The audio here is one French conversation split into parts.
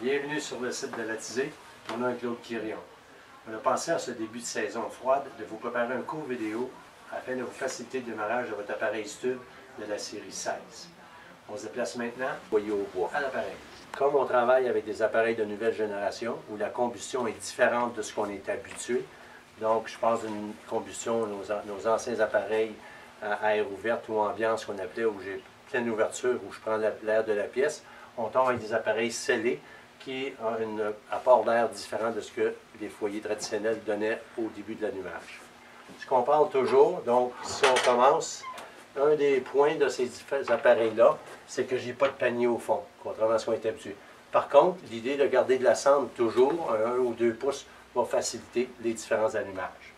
Bienvenue sur le site de Latisé. Mon nom est Claude Quirion. On a pensé à ce début de saison froide de vous préparer un court vidéo afin de vous faciliter le démarrage de votre appareil Stub de la série 16. On se déplace maintenant voyez au bois à l'appareil. Comme on travaille avec des appareils de nouvelle génération où la combustion est différente de ce qu'on est habitué, donc je pense d'une combustion, nos anciens appareils à air ouverte ou ambiance qu'on appelait, où j'ai pleine ouverture, où je prends l'air de la pièce, on tombe avec des appareils scellés qui ont un apport d'air différent de ce que les foyers traditionnels donnaient au début de l'allumage. Ce qu'on parle toujours, donc si on commence, un des points de ces appareils-là, c'est que je n'ai pas de panier au fond, contrairement à ce qu'on est habitué. Par contre, l'idée de garder de la cendre toujours, 1 ou 2 pouces, va faciliter les différents allumages.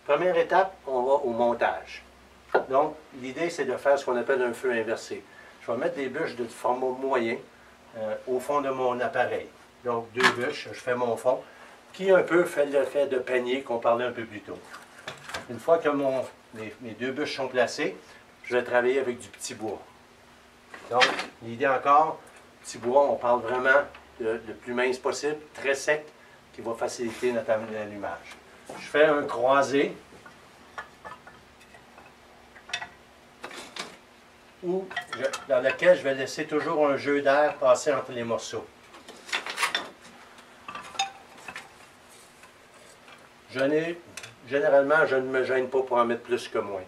Première étape, on va au montage. Donc, l'idée, c'est de faire ce qu'on appelle un feu inversé. Je vais mettre des bûches de format moyen au fond de mon appareil. Donc, 2 bûches, je fais mon fond, qui un peu fait l'effet de panier qu'on parlait un peu plus tôt. Une fois que mes 2 bûches sont placées, je vais travailler avec du petit bois. Donc, l'idée encore, petit bois, on parle vraiment de plus mince possible, très sec, qui va faciliter notre allumage. Je fais un croisé, dans lequel je vais laisser toujours un jeu d'air passer entre les morceaux. Généralement, je ne me gêne pas pour en mettre plus que moins.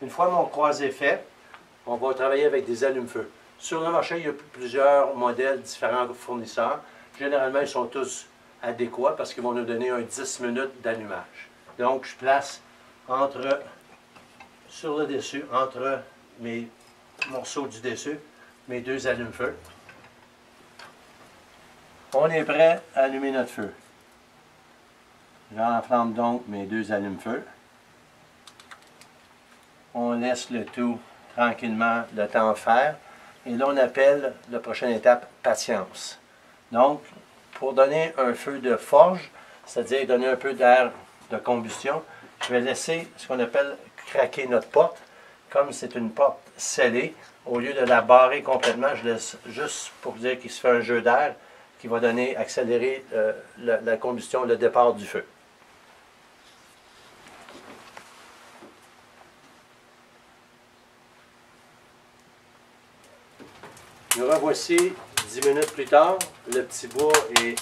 Une fois mon croisé fait, on va travailler avec des allumes-feu. Sur le marché, il y a plusieurs modèles, différents fournisseurs. Généralement, ils sont tous adéquats parce qu'ils vont nous donner un 10 minutes d'allumage. Donc, je place sur le dessus, entre mes morceaux du dessus, mes 2 allumes-feu. On est prêt à allumer notre feu. J'enflamme donc mes 2 allumes-feu. On laisse le tout tranquillement le temps faire. Et là, on appelle la prochaine étape patience. Donc, pour donner un feu de forge, c'est-à-dire donner un peu d'air de combustion, je vais laisser ce qu'on appelle craquer notre porte. Comme c'est une porte scellée, au lieu de la barrer complètement, je laisse juste pour dire qu'il se fait un jeu d'air qui va accélérer la combustion, le départ du feu. Nous revoici 10 minutes plus tard. Le petit bois est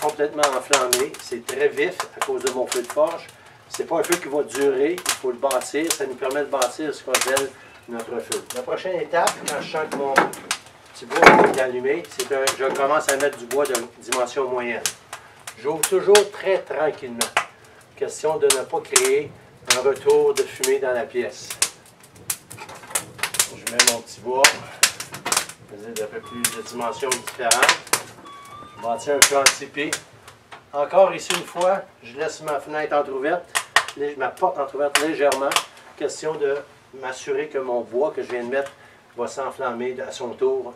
complètement enflammé. C'est très vif à cause de mon feu de forge. Ce n'est pas un feu qui va durer, il faut le bâtir. Ça nous permet de bâtir ce qu'on appelle notre feu. La prochaine étape, quand je sens que mon petit bois est allumé, c'est que je commence à mettre du bois de dimension moyenne. J'ouvre toujours très tranquillement. Question de ne pas créer un retour de fumée dans la pièce. Je mets mon petit bois. D'un peu plus de dimensions différentes. Je bâtis un peu anticipé. Encore ici une fois, je laisse ma fenêtre entrouverte, ma porte entrouverte légèrement. Question de m'assurer que mon bois que je viens de mettre va s'enflammer à son tour,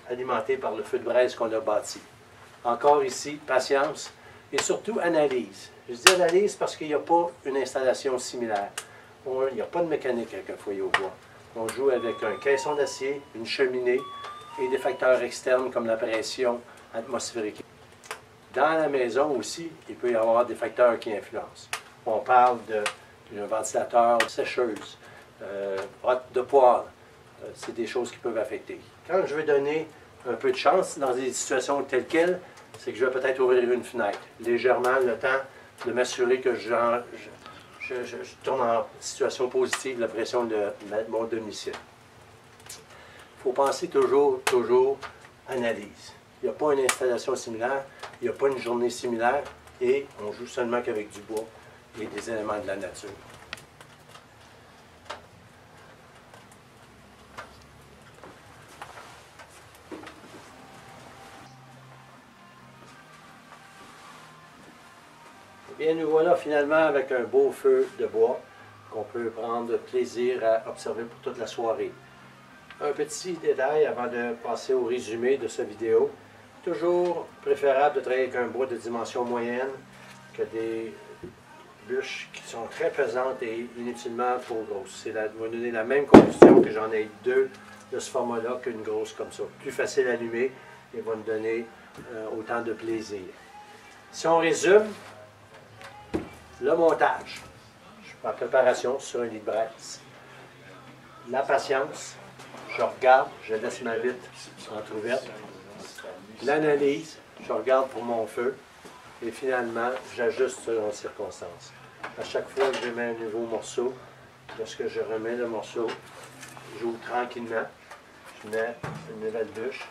alimenté par le feu de braise qu'on a bâti. Encore ici, patience et surtout analyse. Je dis analyse parce qu'il n'y a pas une installation similaire. Il n'y a pas de mécanique avec un foyer au bois. On joue avec un caisson d'acier, une cheminée et des facteurs externes comme la pression atmosphérique. Dans la maison aussi, il peut y avoir des facteurs qui influencent. On parle d'un ventilateur, sécheuse, hotte de poêle. C'est des choses qui peuvent affecter. Quand je vais donner un peu de chance dans des situations telles quelles, c'est que je vais peut-être ouvrir une fenêtre. Légèrement, le temps de m'assurer que je tourne en situation positive la pression de mon domicile. Il faut penser toujours analyse. Il n'y a pas une installation similaire, il n'y a pas une journée similaire et on joue seulement qu'avec du bois et des éléments de la nature. Bien, nous voilà finalement avec un beau feu de bois qu'on peut prendre plaisir à observer pour toute la soirée. Un petit détail avant de passer au résumé de cette vidéo. Toujours préférable de travailler avec un bois de dimension moyenne que des bûches qui sont très pesantes et inutilement trop grosses. Ça va donner la même combustion que j'en ai 2 de ce format-là qu'une grosse comme ça. Plus facile à allumer et va nous donner autant de plaisir. Si on résume, le montage, je suis en préparation sur un lit de braise. La patience, je regarde, je laisse ma vitre entrouverte. L'analyse, je regarde pour mon feu. Et finalement, j'ajuste selon les circonstances. À chaque fois que je mets un nouveau morceau, lorsque je remets le morceau, j'ouvre tranquillement, je mets une nouvelle bûche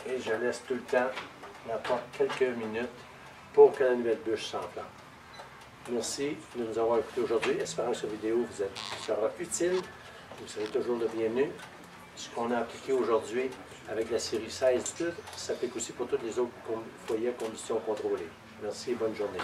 et je laisse tout le temps la porte quelques minutes pour que la nouvelle bûche s'enflamme. Merci de nous avoir écoutés aujourd'hui. Espérons que cette vidéo vous sera utile. Vous serez toujours le bienvenu. Ce qu'on a appliqué aujourd'hui avec la série 16 tubes s'applique aussi pour tous les autres foyers à combustion contrôlée. Merci et bonne journée.